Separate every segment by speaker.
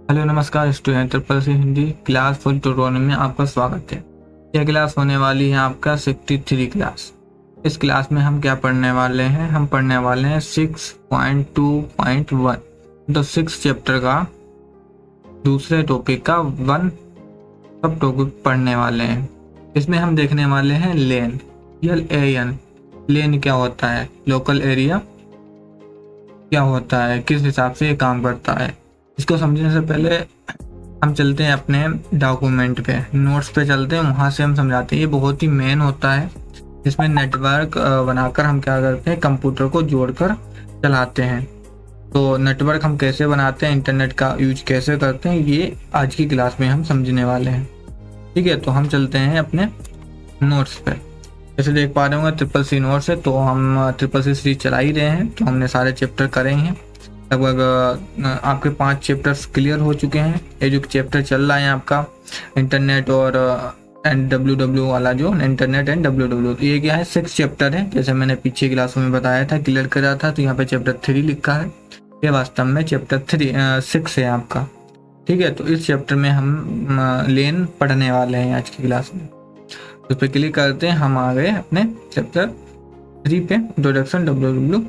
Speaker 1: Hello नमस्कार student, triple C Hindi class full tutorial में आपका स्वागत है। यह क्लास होने वाली है आपका 63 क्लास। इस क्लास में हम क्या पढ़ने वाले हैं? हम पढ़ने वाले हैं 6.2.1 तो 6 चैप्टर का दूसरे टॉपिक का 1 सब टॉपिक पढ़ने वाले हैं। इसमें हम देखने वाले हैं लेन, LAN। लेन क्या होता है, लोकल एरिया क्या होता है, किस हिसाब से ये काम करता है, इसको समझने से पहले हम चलते हैं अपने डॉक्यूमेंट पे, नोट्स पे चलते हैं, वहाँ से हम समझाते हैं। ये बहुत ही मेन होता है, जिसमें नेटवर्क बनाकर हम क्या करते हैं, कंप्यूटर को जोड़कर चलाते हैं। तो नेटवर्क हम कैसे बनाते हैं, इंटरनेट का यूज कैसे करते हैं, ये आज की क्लास में हम समझने वाले हैं। ठीक है, तो हम चलते हैं अपने नोट्स पे। जैसे देख पा रहे होंगे ट्रिपल सी नोट्स है, तो हम ट्रिपल सी सीरीज चला ही रहे हैं, तो हमने सारे चैप्टर करे हैं। लगभग आपके 5 चैप्टर्स क्लियर हो चुके हैं। ये जो चैप्टर चल रहा है आपका इंटरनेट और NWW वाला, जो इंटरनेट एंड WW, तो ये क्या है, 6 चैप्टर है। जैसे मैंने पीछे क्लासों में बताया था, क्लियर करा था, तो यहाँ पे चैप्टर 3 लिखा है, ये वास्तव में चैप्टर 6 है आपका। ठीक है, तो इस चैप्टर में हम लेन पढ़ने वाले हैं आज की क्लास में। उस पर क्लिक करते हैं, हम आ गए अपने चैप्टर 3 पे, इंट्रोडक्शन WW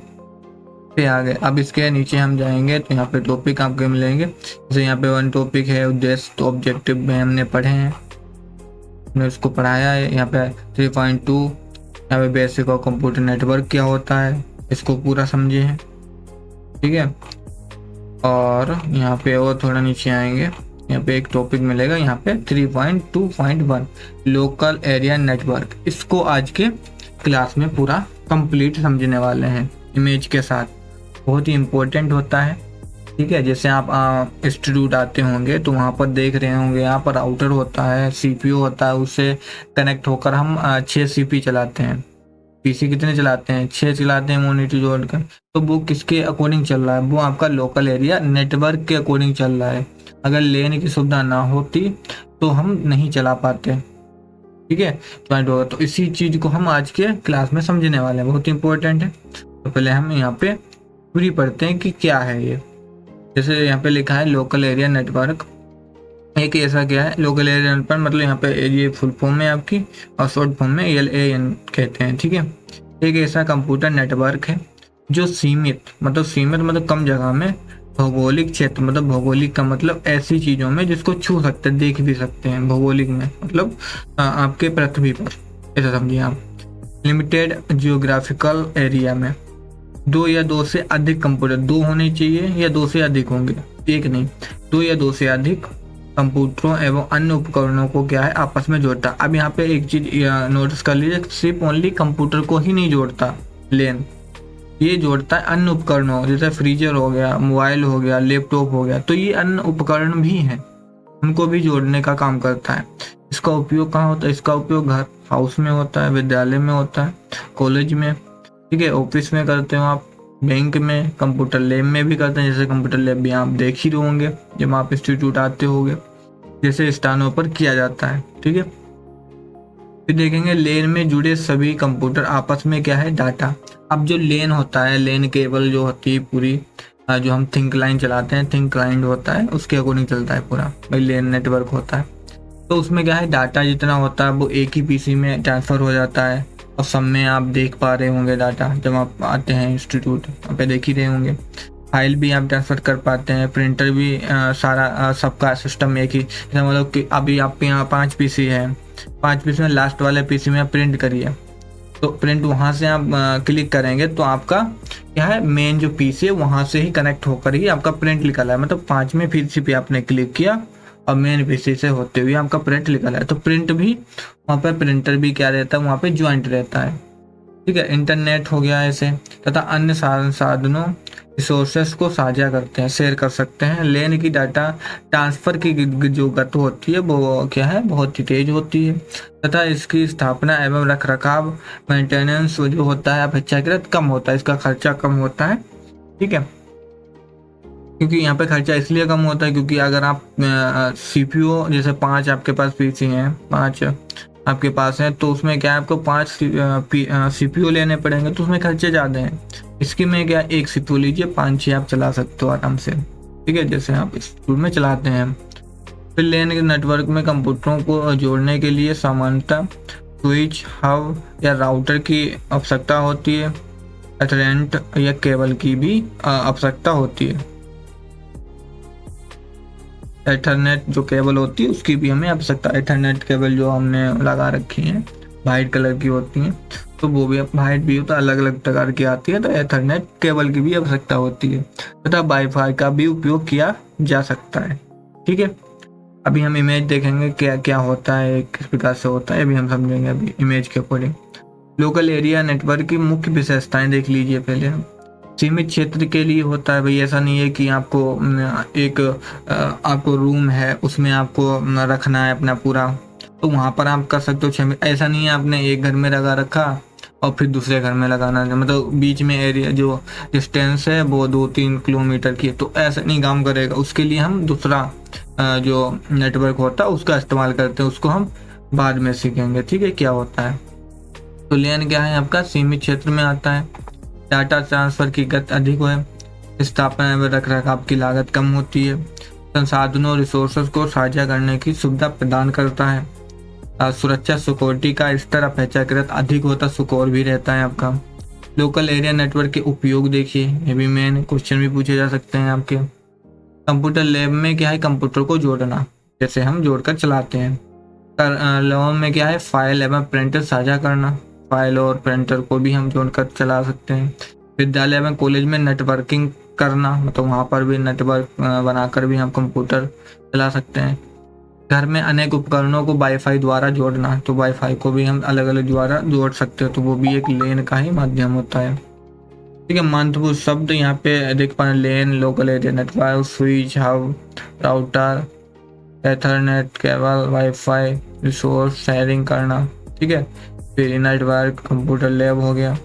Speaker 1: पे आ गए। अब इसके नीचे हम जाएंगे तो यहाँ पे टॉपिक आपके मिलेंगे। जैसे यहाँ पे 1 टॉपिक है उद्देश्य, तो ऑब्जेक्टिव में हमने पढ़े हैं, हमने उसको पढ़ाया है। यहाँ पे 3.2 यहाँ पे बेसिक और कंप्यूटर नेटवर्क क्या होता है, इसको पूरा समझे हैं। ठीक है, और यहाँ पे और थोड़ा नीचे आएंगे, यहाँ पे एक टॉपिक मिलेगा, यहाँ पे 3.2.1 लोकल एरिया नेटवर्क। इसको आज के क्लास में पूरा कंप्लीट समझने वाले हैं इमेज के साथ। बहुत ही इम्पोर्टेंट होता है। ठीक है, जैसे आप इंस्टीट्यूट आते होंगे तो वहाँ पर देख रहे होंगे, यहाँ पर राउटर होता है, CPU होता है, उससे कनेक्ट होकर हम 6 CP चलाते हैं। PC कितने चलाते हैं? 6 चलाते हैं मॉनिटर जोड़कर। तो वो किसके अकॉर्डिंग चल रहा है? वो आपका लोकल एरिया नेटवर्क के अकॉर्डिंग चल रहा है। अगर लेन की सुविधा ना होती तो हम नहीं चला पाते। ठीक है, पॉइंट होगा। तो इसी चीज को हम आज के क्लास में समझने वाले हैं, बहुत इंपॉर्टेंट है। तो पहले हम यहाँ पे पूरी पढ़ते हैं कि क्या है ये। जैसे यहाँ पे लिखा है लोकल एरिया नेटवर्क। एक ऐसा क्या है लोकल एरिया नेटवर्क, मतलब यहाँ पे ये फुल फॉर्म है आपकी, और शॉर्ट फॉर्म में LAN कहते हैं। ठीक है, एक ऐसा कंप्यूटर नेटवर्क है जो सीमित मतलब कम जगह में, भौगोलिक क्षेत्र मतलब भौगोलिक का मतलब ऐसी चीजों में जिसको छू सकते हैं, देख भी सकते हैं। भौगोलिक में मतलब आपके पृथ्वी पर, ऐसा समझिए आप। लिमिटेड जियोग्राफिकल एरिया में 2 या 2 से अधिक कंप्यूटर, 2 होने चाहिए या 2 से अधिक होंगे, एक नहीं, 2 या 2 से अधिक कंप्यूटरों एवं अन्य उपकरणों को क्या है, आपस में जोड़ता। अब यहाँ पे एक चीज नोटिस कर लीजिए, सिर्फ ओनली कंप्यूटर को ही नहीं जोड़ता लेन, ये जोड़ता है अन्य उपकरणों, जैसे फ्रीजर हो गया, मोबाइल हो गया, लैपटॉप हो गया, तो ये अन्य उपकरण भी हैं, उनको भी जोड़ने का काम करता है। इसका उपयोग कहाँ होता है? इसका उपयोग घर हाउस में होता है, विद्यालय में होता है, कॉलेज में, ठीक है, ऑफिस में करते हो आप, बैंक में, कंप्यूटर लैब में भी करते हैं। जैसे कंप्यूटर लैब भी आप देख ही रहे होंगे जब आप इंस्टीट्यूट आते होंगे, जैसे स्थानों पर किया जाता है। ठीक है, फिर देखेंगे लेन में जुड़े सभी कंप्यूटर आपस में क्या है, डाटा। अब जो लेन होता है, लेन केबल जो होती है पूरी, जो हम थिंक लाइन चलाते हैं, थिंक क्लाइंट होता है, उसके अकॉर्डिंग चलता है पूरा भाई, लेन नेटवर्क होता है। तो उसमें क्या है, डाटा जितना होता है वो एक ही PC में ट्रांसफर हो जाता है, और सब में आप देख पा रहे होंगे डाटा, जब आप आते हैं इंस्टीट्यूट वहाँ पे देख ही रहे होंगे। फाइल भी आप ट्रांसफर कर पाते हैं, प्रिंटर भी, सारा सबका सिस्टम एक ही, मतलब कि अभी आपके यहाँ 5 PC है, 5 PC में लास्ट वाले PC में आप प्रिंट करिए, तो प्रिंट वहाँ से आप क्लिक करेंगे तो आपका क्या है, मेन जो PC है वहाँ से ही कनेक्ट होकर ही आपका प्रिंट निकला है। मतलब 5 में PC पे आपने क्लिक किया और मेन PC से होते हुए आपका प्रिंट निकला है, तो प्रिंट भी वहाँ पर, प्रिंटर भी क्या रहता है वहाँ पे ज्वाइंट रहता है। ठीक है, इंटरनेट हो गया ऐसे, तथा अन्य साधनों रिसोर्सेस को साझा करते हैं, शेयर कर सकते हैं। लेन की डाटा ट्रांसफर की जो गति होती है वो क्या है, बहुत ही तेज होती है, तथा इसकी स्थापना एवं रखरखाव, मेंटेनेंस जो होता है अपेक्षाकृत कम होता है, इसका खर्चा कम होता है। ठीक है, क्योंकि यहाँ पे खर्चा इसलिए कम होता है क्योंकि अगर आप CPU, जैसे 5 आपके पास PC हैं, 5 आपके पास है, तो उसमें क्या है, आपको 5 CPU लेने पड़ेंगे, तो उसमें खर्चे ज़्यादा हैं। इसकी में क्या, एक CPU लीजिए, 5-6 आप चला सकते हो आराम से। ठीक है, जैसे आप स्कूल में चलाते हैं। फिर लेन के नेटवर्क में कंप्यूटरों को जोड़ने के लिए सामान्यतः स्विच, हब या राउटर की आवश्यकता होती है। एथरनेट या केबल की भी आवश्यकता होती है। एथरनेट जो केबल होती है उसकी भी हमें आवश्यकता, एथरनेट केबल जो हमने लगा रखी है वाइट कलर की होती हैं, तो वो भी वाइट भी होता है, अलग अलग प्रकार की आती है, तो एथरनेट केबल की भी आवश्यकता होती है तथा वाईफाई का भी उपयोग किया जा सकता है। ठीक है, अभी हम इमेज देखेंगे क्या क्या होता है, किस प्रकार से होता है, अभी हम समझेंगे अभी इमेज के अकॉर्डिंग। लोकल एरिया नेटवर्क की मुख्य विशेषताएं देख लीजिए पहले हम। सीमित क्षेत्र के लिए होता है भाई, ऐसा नहीं है कि आपको एक आपको रूम है उसमें आपको रखना है अपना पूरा, तो वहाँ पर आप कर सकते हो। ऐसा नहीं है आपने एक घर में लगा रखा और फिर दूसरे घर में लगाना है, मतलब बीच में एरिया जो डिस्टेंस है वो 2-3 किलोमीटर की है, तो ऐसा नहीं काम करेगा। उसके लिए हम दूसरा जो नेटवर्क होता है उसका इस्तेमाल करते हैं, उसको हम बाद में सीखेंगे। ठीक है, क्या होता है। तो लेन क्या है आपका, सीमित क्षेत्र में आता है। डाटा ट्रांसफर की गति अधिक है। स्थापना एवं रखरखाव की लागत कम होती है। संसाधनों और रिसोर्सेज को साझा करने की सुविधा प्रदान करता है। सुरक्षा सिक्योरिटी का स्तर अपेक्षाकृत अधिक होता, सिक्योर भी रहता है आपका। लोकल एरिया नेटवर्क के उपयोग देखिए, ये भी मेन क्वेश्चन भी पूछे जा सकते हैं आपके। कंप्यूटर लैब में क्या है, कंप्यूटर को जोड़ना, जैसे हम जोड़कर चलाते हैं। लैब में क्या है, फाइल एवं प्रिंटर साझा करना, फाइल और प्रिंटर को भी हम जोड़कर चला सकते हैं। विद्यालय एवं कॉलेज में नेटवर्किंग करना, मतलब वहाँ पर भी नेटवर्क बनाकर भी हम कंप्यूटर चला सकते हैं। घर में अनेक उपकरणों को वाईफाई द्वारा जोड़ना, तो वाईफाई को भी हम अलग अलग द्वारा जोड़ सकते हैं, तो वो भी एक लेन का ही माध्यम होता है। ठीक है, महत्वपूर्ण शब्द यहाँ पे देख पा रहे, LAN, local area network, switch, hub, router, ethernet cable, WiFi, resource sharing करना। ठीक है, फिर नेटवर्क, कंप्यूटर लैब हो गया।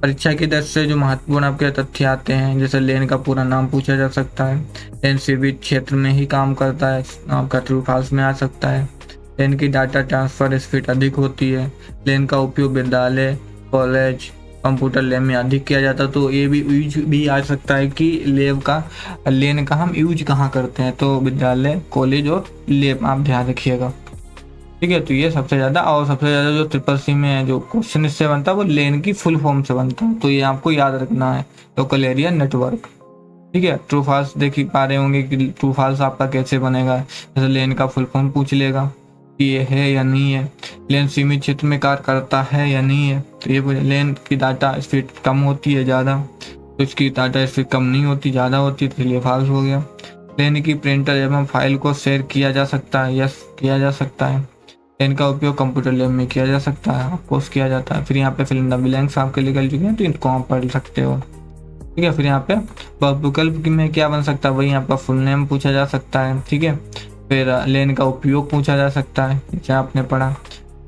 Speaker 1: परीक्षा की दृष्टि से जो महत्वपूर्ण आपके तथ्य आते हैं, जैसे लेन का पूरा नाम पूछा जा सकता है। लेन सीमित क्षेत्र में ही काम करता है, आपका ट्रू फॉल्स में आ सकता है। लेन की डाटा ट्रांसफर स्पीड अधिक होती है। लेन का उपयोग विद्यालय, कॉलेज, कंप्यूटर लैब में अधिक किया जाता है, तो ये भी यूज भी आ सकता है कि लेन का हम यूज कहाँ करते हैं, तो विद्यालय, कॉलेज और लैब, आप ध्यान रखिएगा। ठीक है, तो ये सबसे ज़्यादा, और सबसे ज़्यादा जो ट्रिपल सी में जो क्वेश्चन इससे बनता है वो लेन की फुल फॉर्म से बनता है, तो ये आपको याद रखना है, लोकल एरिया नेटवर्क। ठीक है, ट्रू फॉल्स देख ही पा रहे होंगे कि ट्रू फॉल्स आपका कैसे बनेगा, जैसे लेन का फुल फॉर्म पूछ लेगा कि ये है या नहीं है। लेन सीमित क्षेत्र में कार्य करता है या नहीं है, तो ये लेन की डाटा स्पीड कम होती है ज़्यादा, तो इसकी डाटा स्पीड कम नहीं होती, ज़्यादा होती है, तो इसलिए फॉल्स हो गया। लेन की प्रिंटर एवं फाइल को शेयर किया जा सकता है, यस किया जा सकता है। इनका उपयोग कंप्यूटर लैब में किया जा सकता है, ऑफकोर्स किया जाता है। फिर यहाँ पे फिल इन द ब्लैंक्स आपके निकल चुके हैं, तो इनको आप पढ़ सकते हो। ठीक है, फिर यहाँ पे विकल्प में क्या बन सकता है, वही आपका फुल नेम पूछा जा सकता है। ठीक है, फिर लेन का उपयोग पूछा जा सकता है, जैसे आपने पढ़ा।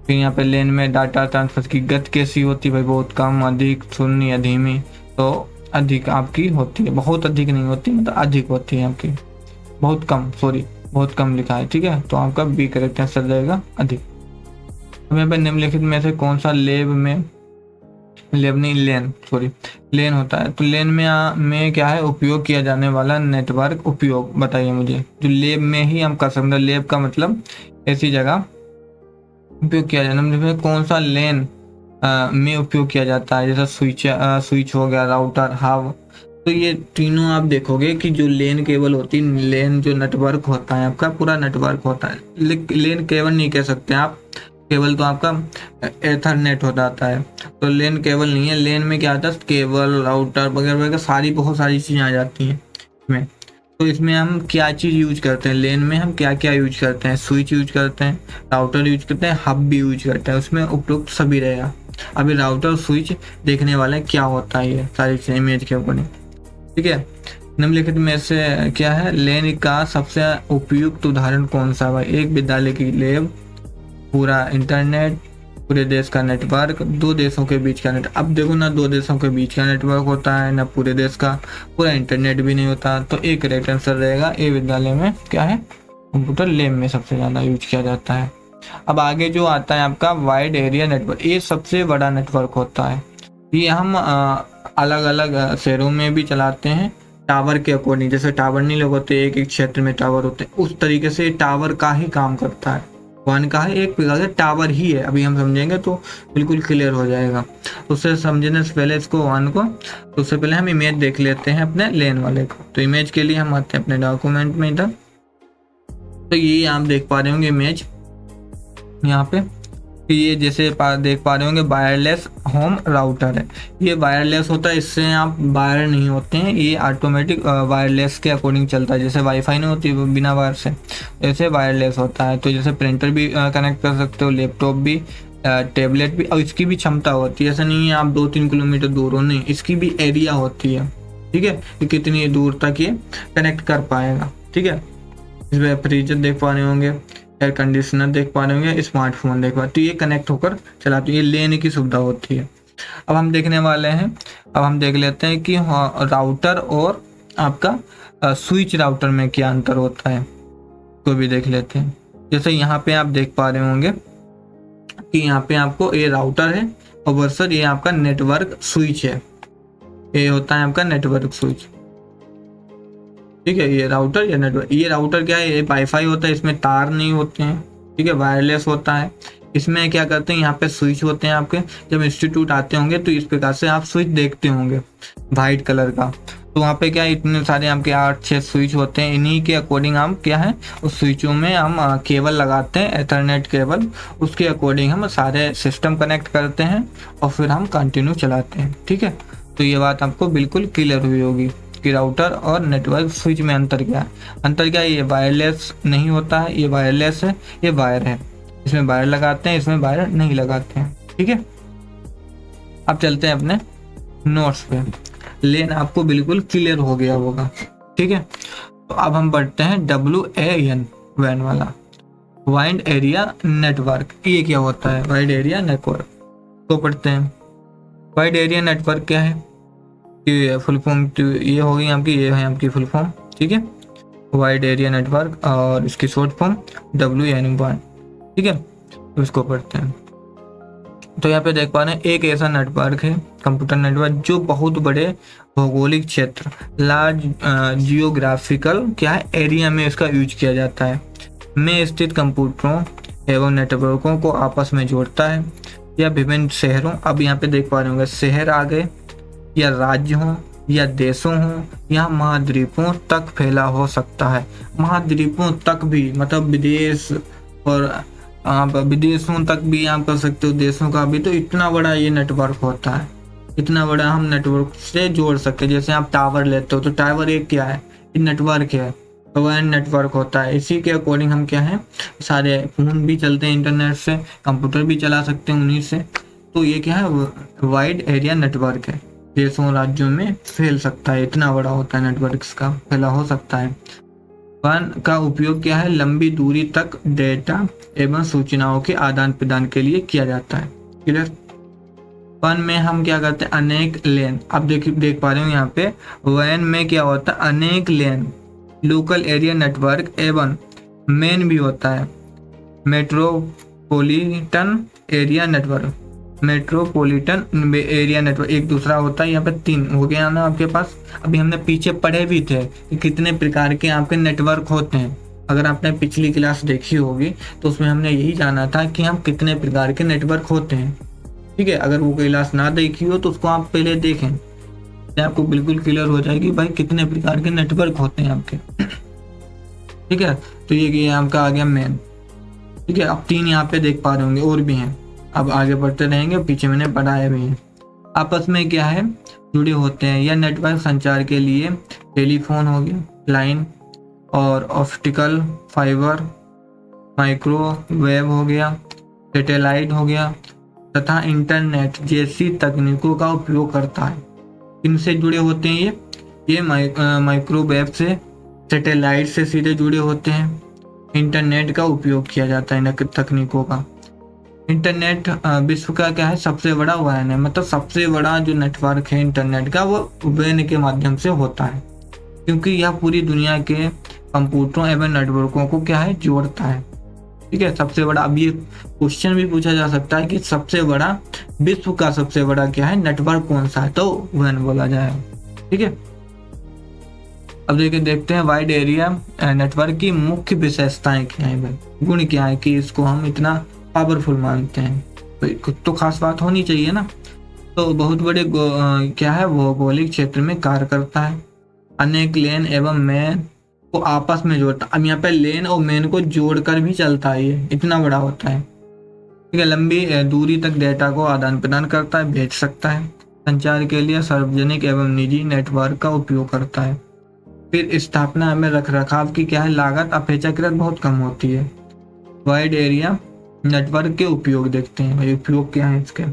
Speaker 1: फिर यहाँ पे लेन में डाटा ट्रांसफर की गति कैसी होती है भाई, बहुत कम, अधिक, शून्य या धीमी, तो अधिक आपकी होती है, बहुत अधिक नहीं होती, मतलब अधिक होती है आपकी, बहुत कम, सॉरी बहुत कम लिखा है। ठीक है, तो आपका बी करेक्ट आंसर रहेगा, अधिक। अब यहाँ पे निम्नलिखित में से कौन सा लेन होता है, तो लेन में क्या है, उपयोग किया जाने वाला नेटवर्क उपयोग बताइए मुझे, जो लेब में ही हम कर सकते हैं। लेब का मतलब ऐसी जगह उपयोग किया जाना, मतलब कौन सा लेन में उपयोग किया जाता है, जैसा स्विच हो गया, राउटर, हब, तो ये तीनों आप देखोगे कि जो लेन केबल होती है, लेन जो नेटवर्क होता है आपका पूरा नेटवर्क होता है, लेन केबल नहीं कह सकते आप, केबल तो आपका एथरनेट हो जाता है, तो लेन केबल नहीं है। लेन में क्या आता है, केबल, राउटर वगैरह वगैरह बहुत सारी चीज़ें आ जाती हैं इसमें। तो इसमें हम क्या चीज़ यूज करते हैं, लेन में हम क्या क्या यूज करते हैं, स्विच यूज करते हैं, राउटर यूज करते हैं, हब भी यूज करते हैं, उसमें उपयुक्त सभी रहेगा। अभी राउटर और स्विच देखने वाले क्या होता है, ये सारी चीज़ें इमेज के ऊपर। ठीक है, निम्नलिखित में से क्या है, लेन का सबसे उपयुक्त उदाहरण कौन सा है, एक विद्यालय की लैब, पूरा इंटरनेट, पूरे देश का नेटवर्क, दो देशों के बीच का नेट। अब देखो ना, दो देशों के बीच का नेटवर्क होता है ना, पूरे देश का पूरा इंटरनेट भी नहीं होता, तो एक करेक्ट आंसर रहेगा ए, विद्यालय में क्या है, कंप्यूटर लैब में सबसे ज़्यादा यूज किया जाता है। अब आगे जो आता है आपका वाइड एरिया नेटवर्क, ये सबसे बड़ा नेटवर्क होता है। ये हम अलग अलग शहरों में भी चलाते हैं, टावर के अकॉर्डिंग, जैसे टावर नहीं लोग होते एक एक क्षेत्र में टावर होते हैं, उस तरीके से टावर का ही काम करता है। वन का है एक प्रकार से टावर ही है। अभी हम समझेंगे तो बिल्कुल क्लियर हो जाएगा। उससे समझने से पहले इसको वन को, तो उससे पहले हम इमेज देख लेते हैं अपने लेन वाले को। तो इमेज के लिए हम आते हैं अपने डॉक्यूमेंट में इधर। तो ये आप देख पा रहे होंगे इमेज यहाँ पे, ये जैसे देख पा रहे होंगे वायरलेस होम राउटर है। ये वायरलेस होता है, इससे आप वायर नहीं होते हैं, ये ऑटोमेटिक वायरलेस के अकॉर्डिंग चलता है। जैसे वाईफाई नहीं होती बिना वायर से, ऐसे वायरलेस होता है। तो जैसे प्रिंटर भी कनेक्ट कर सकते हो, लैपटॉप भी, टैबलेट भी, और इसकी भी क्षमता होती है। ऐसा नहीं है आप 2-3 किलोमीटर दूर हो, नहीं, इसकी भी एरिया होती है। ठीक है, कि कितनी दूर तक ये कनेक्ट कर पाएगा। ठीक है, इसमें फ्रीजर देख पा रहे होंगे, एयर कंडीशनर देख पा रहे होंगे, स्मार्टफोन देख पा, तो ये कनेक्ट होकर चलाते हैं, ये लेने की सुविधा होती है। अब हम देखने वाले हैं, अब हम देख लेते हैं कि राउटर और आपका स्विच राउटर में क्या अंतर होता है, तो भी देख लेते हैं। जैसे यहाँ पे आप देख पा रहे होंगे कि यहाँ पे आपको ये राउटर है और वर्सर ये आपका नेटवर्क स्विच है, ये होता है आपका नेटवर्क स्विच। ठीक है, ये राउटर या नेटवर्क, ये राउटर क्या है, ये वाईफाई होता है, इसमें तार नहीं होते हैं। ठीक है, वायरलेस होता है। इसमें क्या करते हैं, यहाँ पे स्विच होते हैं आपके। जब इंस्टीट्यूट आते होंगे तो इस प्रकार से आप स्विच देखते होंगे वाइट कलर का। तो वहाँ पे क्या इतने सारे आपके 8-6 स्विच होते हैं, इन्हीं के अकॉर्डिंग हम क्या है उस स्विचों में हम केबल लगाते हैं, एथरनेट केबल, उसके अकॉर्डिंग हम सारे सिस्टम कनेक्ट करते हैं और फिर हम कंटिन्यू चलाते हैं। ठीक है, तो ये बात आपको बिल्कुल क्लियर हुई होगी कि राउटर और नेटवर्क स्विच में अंतर क्या है। अंतर क्या है, ये वायरलेस नहीं होता है, ये वायरलेस है, ये वायर है। इसमें वायर लगाते हैं, इसमें वायर नहीं लगाते हैं। ठीक है, अब चलते हैं अपने नोट्स पे। लेन आपको बिल्कुल क्लियर हो गया होगा। ठीक है, तो अब हम बढ़ते हैं WAN, वैन वाला, वाइड एरिया नेटवर्क। ये क्या होता है, वाइड एरिया नेटवर्क तो पढ़ते हैं। वाइड एरिया नेटवर्क क्या है, ये फुल फॉर्म ये हो गई आपकी, ये है आपकी फुल फॉर्म। ठीक है, वाइड एरिया नेटवर्क और इसकी शॉर्ट फॉर्म WAN। ठीक है, तो इसको पढ़ते हैं। तो यहाँ पे देख पा रहे हैं एक ऐसा नेटवर्क है, कंप्यूटर नेटवर्क, जो बहुत बड़े भौगोलिक क्षेत्र, लार्ज जियोग्राफिकल क्या है एरिया में इसका यूज किया जाता है, में स्थित कंप्यूटरों एवं नेटवर्कों को आपस में जोड़ता है, या विभिन्न शहरों, अब यहाँ पे देख पा रहे होंगे शहर आ गए, या राज्य हों या देशों हों या महाद्वीपों तक फैला हो सकता है। महाद्वीपों तक भी मतलब विदेश, और आप विदेशों तक भी आप कर सकते हो, देशों का भी। तो इतना बड़ा ये नेटवर्क होता है, इतना बड़ा हम नेटवर्क से जोड़ सकते हैं। जैसे आप टावर लेते हो तो टावर एक क्या है, नेटवर्क है, WAN नेटवर्क होता है। इसी के अकॉर्डिंग हम क्या है सारे फोन भी चलते हैं इंटरनेट से, कंप्यूटर भी चला सकते हैं उन्हीं से। तो ये क्या है वाइड एरिया नेटवर्क है, देशों राज्यों में फैल सकता है, इतना बड़ा होता है नेटवर्क का, फैला हो सकता है। WAN का उपयोग क्या है, लंबी दूरी तक डेटा एवं सूचनाओं के आदान प्रदान के लिए किया जाता है। क्लियर। WAN में हम क्या करते हैं, अनेक लेन, आप देख पा रहे हो यहाँ पे WAN में क्या होता है, अनेक लेन, लोकल एरिया नेटवर्क एवं मेन भी होता है, metropolitan area network, metropolitan area network एक दूसरा होता है। यहाँ पे 3 हो गया ना आपके पास। अभी हमने पीछे पढ़े भी थे कि कितने प्रकार के आपके नेटवर्क होते हैं। अगर आपने पिछली क्लास देखी होगी तो उसमें हमने यही जाना था कि हम कितने प्रकार के नेटवर्क होते हैं। ठीक है, अगर वो क्लास ना देखी हो तो उसको आप पहले देखें, तो आपको बिल्कुल क्लियर हो जाएगी भाई कितने प्रकार के नेटवर्क होते हैं आपके। ठीक है, तो ये आपका आ गया मेन। ठीक है, अब 3 यहाँ पे देख पा रहे होंगे, और भी हैं, अब आगे बढ़ते रहेंगे, पीछे मैंने बढ़ाया भी है। आपस में क्या है जुड़े होते हैं, या नेटवर्क संचार के लिए टेलीफोन हो गया लाइन, और ऑप्टिकल फाइबर, माइक्रोवेव हो गया, सैटेलाइट हो गया, तथा इंटरनेट जैसी तकनीकों का उपयोग करता है। इनसे जुड़े होते हैं ये माइक्रोवेव से, सैटेलाइट से सीधे जुड़े होते हैं। इंटरनेट का उपयोग किया जाता है इन तकनीकों का। इंटरनेट विश्व का क्या है सबसे बड़ा WAN है, मतलब सबसे बड़ा जो नेटवर्क है इंटरनेट का वो WAN के माध्यम से होता है, क्योंकि यह पूरी दुनिया के कंप्यूटरों एवं नेटवर्कों को क्या है जोड़ता है। ठीक है, सबसे बड़ा, अब ये क्वेश्चन भी पूछा जा सकता है कि सबसे बड़ा विश्व का सबसे बड़ा क्या है नेटवर्क कौन सा है, तो WAN बोला जाएगा। ठीक है, अब देखिए देखते हैं वाइड एरिया नेटवर्क की मुख्य विशेषताएं क्या है भाई, गुण क्या है कि इसको हम इतना पावरफुल मानते हैं। तो कुछ तो खास बात होनी चाहिए ना। तो बहुत बड़े क्या है भौगोलिक क्षेत्र में कार्य करता है, अनेक लेन एवं मेन को आपस में जोड़ता। अब यहाँ पे लेन और मेन को जोड़कर भी चलता है, ये इतना बड़ा होता है। ठीक है, लंबी दूरी तक डेटा को आदान प्रदान करता है, भेज सकता है। संचार के लिए सार्वजनिक एवं निजी नेटवर्क का उपयोग करता है। फिर स्थापना में रख रखाव की क्या है लागत अपेक्षाकृत बहुत कम होती है। वाइड एरिया नेटवर्क के उपयोग देखते हैं भाई, उपयोग क्या है इसके।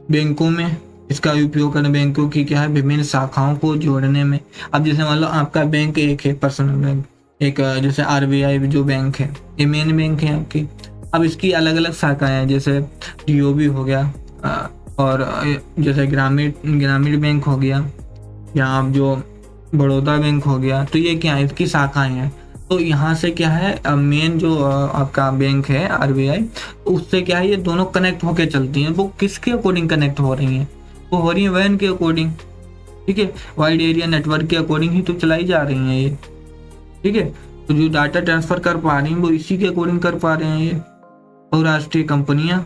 Speaker 1: बैंकों में इसका उपयोग करना, बैंकों की क्या है विभिन्न शाखाओं को जोड़ने में। अब जैसे मान लो आपका बैंक एक है, पर्सनल बैंक, एक जैसे आरबीआई जो बैंक है, ये मेन बैंक है आपकी। अब इसकी अलग अलग शाखाएं हैं, जैसे डीओबी हो गया और जैसे ग्रामीण बैंक हो गया, या आप जो बड़ौदा बैंक हो गया। तो ये क्या है, इसकी शाखाएं हैं। तो यहाँ से क्या है मेन जो आपका बैंक है आरबीआई, उससे क्या है ये दोनों कनेक्ट होके चलती हैं। वो किसके अकॉर्डिंग कनेक्ट हो रही हैं, वो हो रही है वैन के अकॉर्डिंग। ठीक है, वाइड एरिया नेटवर्क के अकॉर्डिंग ही तो चलाई जा रही हैं ये। ठीक है, तो जो डाटा ट्रांसफर कर पा रही हैं वो इसी के अकॉर्डिंग कर पा रहे हैं ये। बहुराष्ट्रीय कंपनियां,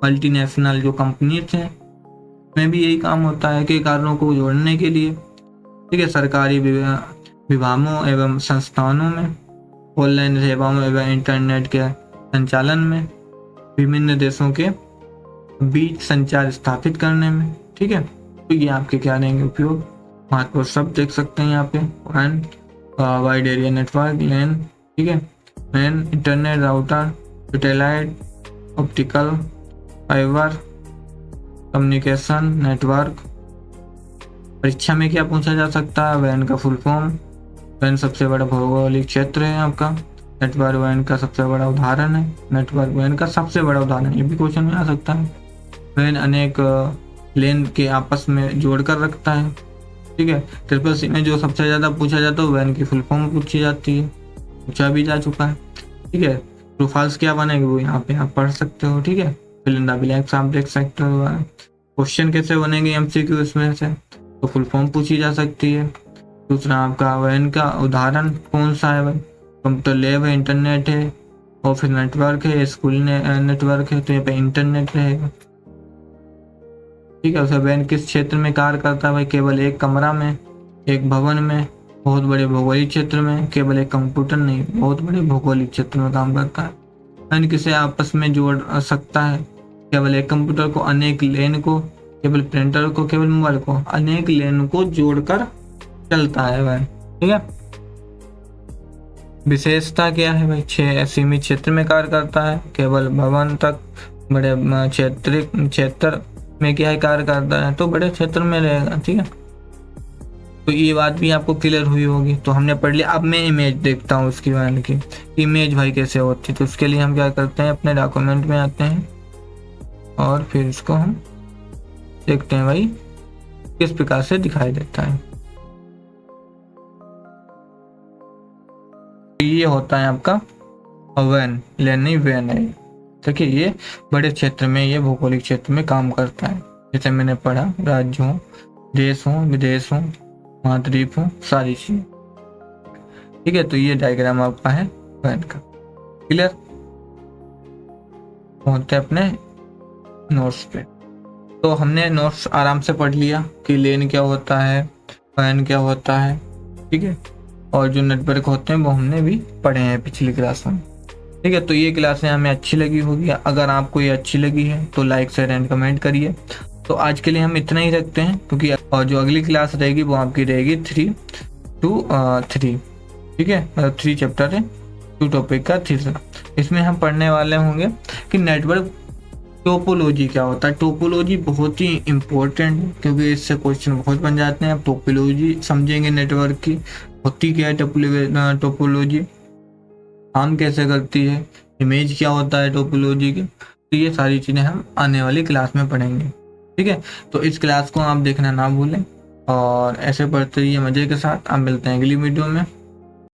Speaker 1: मल्टीनेशनल जो कंपनीज हैं, में भी यही काम होता है कि कारणों को जोड़ने के लिए। ठीक है, सरकारी विभागों एवं संस्थानों में, ऑनलाइन सेवाओं एवं इंटरनेट के संचालन में, विभिन्न देशों के बीच संचार स्थापित करने में। ठीक है, तो ये आपके क्या रहेंगे उपयोग। महत्व सब देख सकते हैं यहाँ पे, एंड वाइड एरिया नेटवर्क, लैन, ठीक है, man, internet, router, satellite, optical fibre, communication network. परीक्षा में क्या पूछा जा सकता है, वैन का फुल फॉर्म। वैन सबसे बड़ा भौगोलिक क्षेत्र है आपका। नेटवर्क वैन का सबसे बड़ा उदाहरण है। नेटवर्क वैन का सबसे बड़ा उदाहरण, ये भी क्वेश्चन में आ सकता है। वैन अनेक लेन के आपस में जोड़कर रखता है। ठीक है, ट्रिपल सी में जो सबसे ज़्यादा पूछा जाता है वैन की फुल फॉर्म पूछी जाती है, पूछा भी जा चुका है। ठीक है, ट्रू फॉल्स क्या बनेगा वो यहाँ पे आप पढ़ सकते हो। ठीक है, फिल इन द ब्लैंक्स आप देख सकते हो। क्वेश्चन कैसे बनेंगे एमसीक्यू इसमें से, तो फुल फॉर्म पूछी जा सकती है। दूसरा आपका वैन का उदाहरण कौन सा है भाई, कंप्यूटर लैब है, इंटरनेट है, ऑफिस नेटवर्क है, स्कूल नेटवर्क है, तो यहाँ पे इंटरनेट रहेगा। ठीक है, उसे वैन किस क्षेत्र में कार्य करता है भाई, केवल एक कमरा में, एक भवन में, बहुत बड़े भौगोलिक क्षेत्र में। केवल एक कंप्यूटर नहीं, बहुत बड़े भौगोलिक क्षेत्र में काम करता है। वैन किसे आपस में जोड़ सकता है, केवल एक कंप्यूटर को, अनेक लेन को, केवल प्रिंटर को, केवल मोबाइल को, अनेक लेन को जोड़कर चलता है वैन। ठीक है, विशेषता क्या है भाई, सीमित क्षेत्र में कार्य करता है, केवल भवन तक, बड़े क्षेत्र में क्या है कार्य करता है, तो बड़े क्षेत्र में रहेगा। ठीक है, तो ये बात भी आपको क्लियर हुई होगी। तो हमने पढ़ लिया। अब मैं इमेज देखता हूँ उसकी वैन की, इमेज भाई कैसे होती है। तो उसके लिए हम क्या करते हैं, अपने डॉक्यूमेंट में आते हैं और फिर इसको हम देखते हैं भाई किस प्रकार से दिखाई देता है। ये होता है आपका वैन, लेन नहीं वैन है। देखिए ये बड़े क्षेत्र में, ये भौगोलिक क्षेत्र में काम करता है। जैसे मैंने पढ़ा, राज्य हो, देश हो, विदेश हो, महाद्वीप हो, सारी चीजें। ठीक है, तो ये डायग्राम आपका है वैन का। क्लियर, पहुंचते अपने नोट्स पे। तो हमने नोट्स आराम से पढ़ लिया कि लेन क्या होता है, वैन क्या होता है। ठीक है, और जो नेटवर्क होते हैं वो हमने भी पढ़े हैं पिछली क्लास में। ठीक है, तो ये क्लासें हमें अच्छी लगी होगी। अगर आपको ये अच्छी लगी है तो लाइक शेयर एंड कमेंट करिए। तो आज के लिए हम इतना ही रखते हैं, क्योंकि और जो अगली क्लास रहेगी वो आपकी रहेगी 3 to 3। ठीक है, 3 चैप्टर है, 2 टॉपिक का 3। इसमें हम पढ़ने वाले होंगे कि नेटवर्क टोपोलॉजी क्या होता है। टोपोलॉजी बहुत ही इम्पोर्टेंट है, क्योंकि इससे क्वेश्चन बहुत बन जाते हैं। आप टोपोलॉजी समझेंगे नेटवर्क की, होती क्या है टोपोलॉजी, काम कैसे करती है, इमेज क्या होता है टोपोलॉजी की। तो ये सारी चीज़ें हम आने वाली क्लास में पढ़ेंगे। ठीक है, तो इस क्लास को आप देखना ना भूलें और ऐसे पढ़ते रहिए मज़े के साथ। आप मिलते हैं अगली वीडियो में।